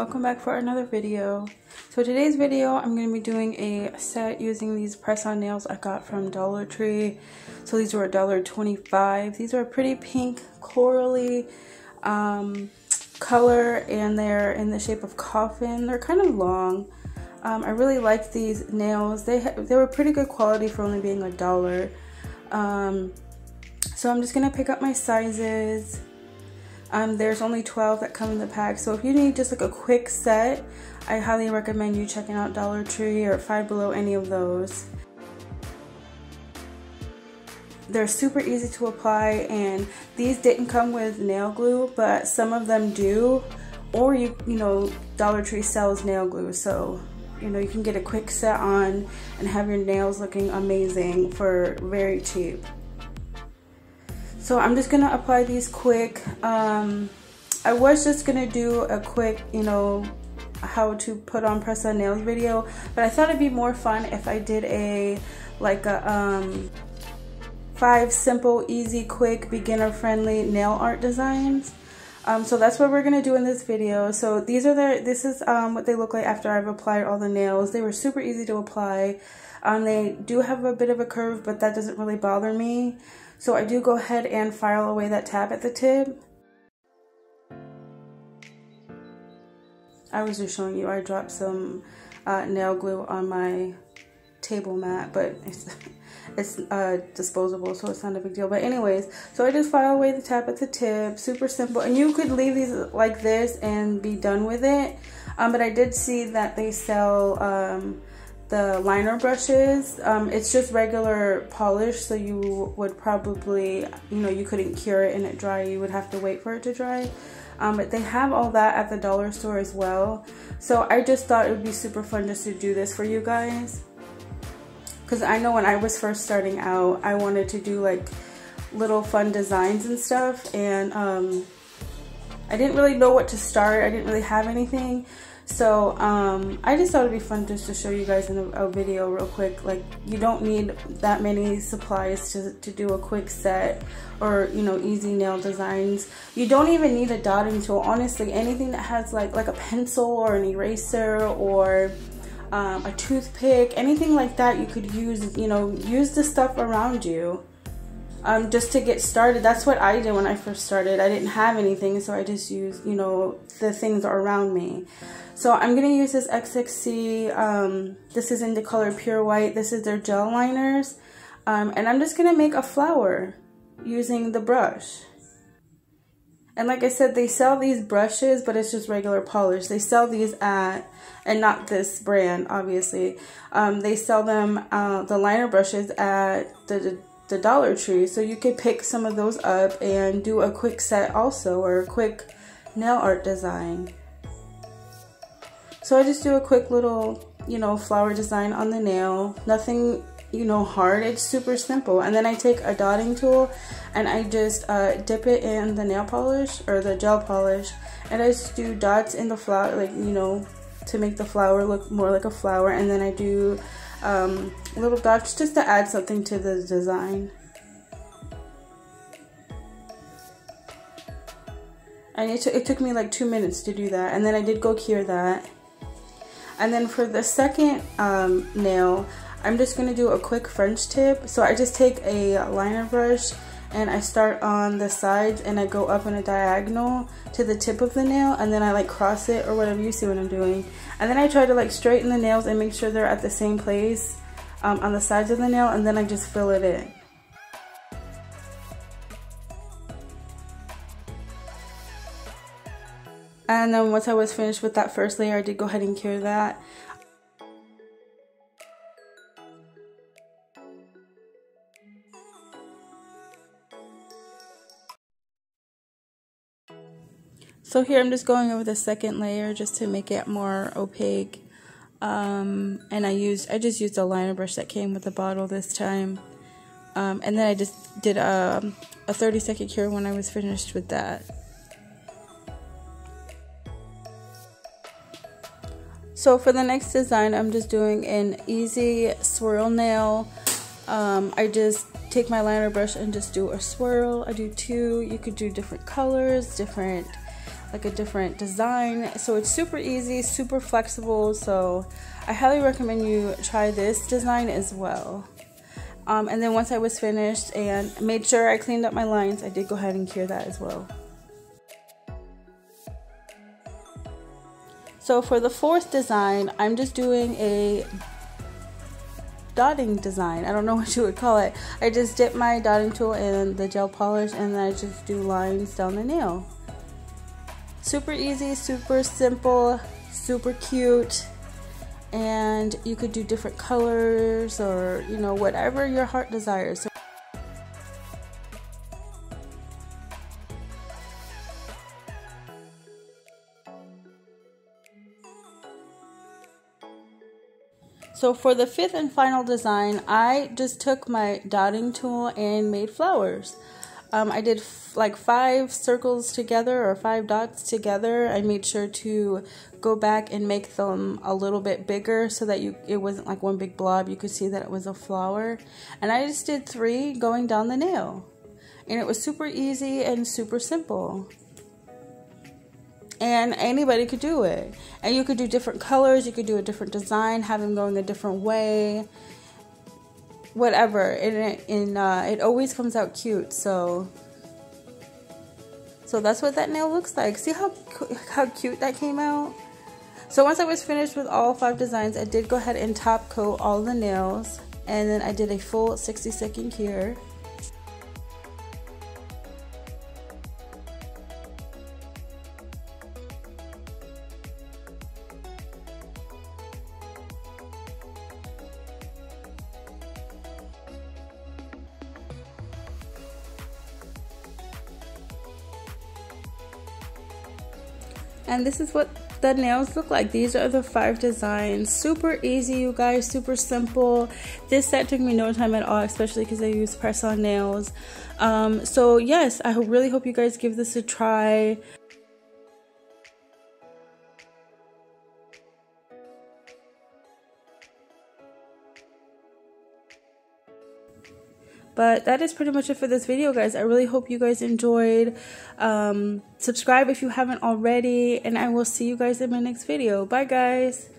welcome back for another video. So today's video I'm going to be doing a set using these press-on nails I got from Dollar Tree. So these were $1.25. These are a pretty pink corally color, and they're in the shape of coffin. They're kind of long. I really like these nails. They were pretty good quality for only being $1. So I'm just going to pick up my sizes. There's only 12 that come in the pack, so if you need just like a quick set, I highly recommend you checking out Dollar Tree or Five Below, any of those. They're super easy to apply, and these didn't come with nail glue, but some of them do. Or you know, Dollar Tree sells nail glue, so you know you can get a quick set on and have your nails looking amazing for very cheap. So I'm just gonna apply these quick. I was just gonna do a quick, you know, how to put on press-on nails video, but I thought it'd be more fun if I did a 5 simple, easy, quick, beginner-friendly nail art designs. So that's what we're gonna do in this video. So this is what they look like after I've applied all the nails. They were super easy to apply. They do have a bit of a curve, but that doesn't really bother me. So I do go ahead and file away that tab at the tip. I was just showing you I dropped some nail glue on my table mat, but it's disposable, so it's not a big deal. But anyways, so I just file away the tab at the tip. Super simple, and you could leave these like this and be done with it. But I did see that they sell the liner brushes. It's just regular polish, so you would probably, you know, you couldn't cure it and it dry. You would have to wait for it to dry. But they have all that at the dollar store as well. So I just thought it would be super fun just to do this for you guys, because I know when I was first starting out, I wanted to do like little fun designs and stuff, and I didn't really know what to start. I didn't really have anything. So I just thought it'd be fun just to show you guys in a video real quick. Like, you don't need that many supplies to do a quick set, or you know, easy nail designs. You don't even need a dotting tool. Honestly, anything that has like a pencil or an eraser or a toothpick, anything like that, you could use. You know, use the stuff around you. Just to get started. That's what I did when I first started. I didn't have anything, so I just used, you know, the things around me. So I'm going to use this XXC, this is in the color Pure White. This is their gel liners. And I'm just going to make a flower using the brush. And like I said, they sell these brushes, but it's just regular polish. They sell these at, and not this brand, obviously. They sell them, the liner brushes at the Dollar Tree, so you could pick some of those up and do a quick set also, or a quick nail art design. So I just do a quick little, you know, flower design on the nail. Nothing, you know, hard. It's super simple. And then I take a dotting tool and I just dip it in the nail polish or the gel polish, and I just do dots in the flower, like, you know, to make the flower look more like a flower. And then I do little dots just to add something to the design. And it took me like 2 minutes to do that, and then I did go cure that. And then for the second nail, I'm just going to do a quick French tip. So I just take a liner brush and I start on the sides and I go up in a diagonal to the tip of the nail, and then I like cross it or whatever, you see what I'm doing. And then I try to like straighten the nails and make sure they're at the same place on the sides of the nail, and then I just fill it in. And then once I was finished with that first layer, I did go ahead and cure that. So here I'm just going over the second layer just to make it more opaque. And I just used a liner brush that came with the bottle this time. And then I just did a 30-second cure when I was finished with that. So for the next design, I'm just doing an easy swirl nail. I just take my liner brush and just do a swirl. I do 2. You could do different colors, different like a different design. So it's super easy, super flexible. So I highly recommend you try this design as well. And then once I was finished and made sure I cleaned up my lines, I did go ahead and cure that as well. So for the fourth design, I'm just doing a dotting design. I don't know what you would call it. I just dip my dotting tool in the gel polish and then I just do lines down the nail. Super easy, super simple, super cute, and you could do different colors or, you know, whatever your heart desires. So for the fifth and final design, I just took my dotting tool and made flowers. I did like 5 circles together or 5 dots together. I made sure to go back and make them a little bit bigger so that it wasn't like one big blob. You could see that it was a flower. And I just did 3 going down the nail. And it was super easy and super simple. And anybody could do it. And you could do different colors, you could do a different design, have them going a different way, whatever. And it always comes out cute. So that's what that nail looks like. See how cute that came out? So once I was finished with all 5 designs, I did go ahead and top coat all the nails. And then I did a full 60-second cure. And this is what the nails look like. These are the 5 designs. Super easy, you guys, super simple. This set took me no time at all, especially because I use press-on nails. So yes, I really hope you guys give this a try. But that is pretty much it for this video, guys. I really hope you guys enjoyed. Subscribe if you haven't already, and I will see you guys in my next video. Bye, guys.